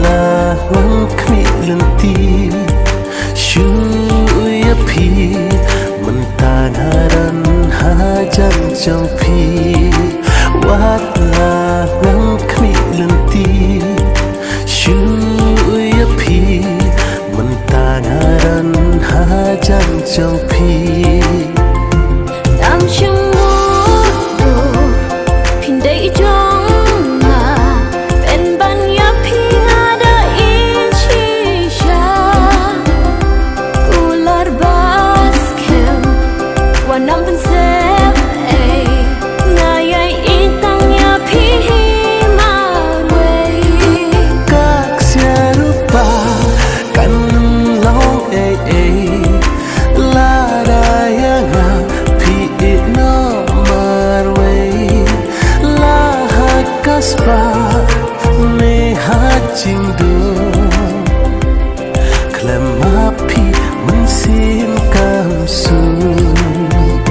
là ngắm khmị lần ti shui phi mình ta ngaran ha chân trong phi wat là ngắm khmị lần ti shui phi mình ta ngaran ha chân trong phi me ha ching do klem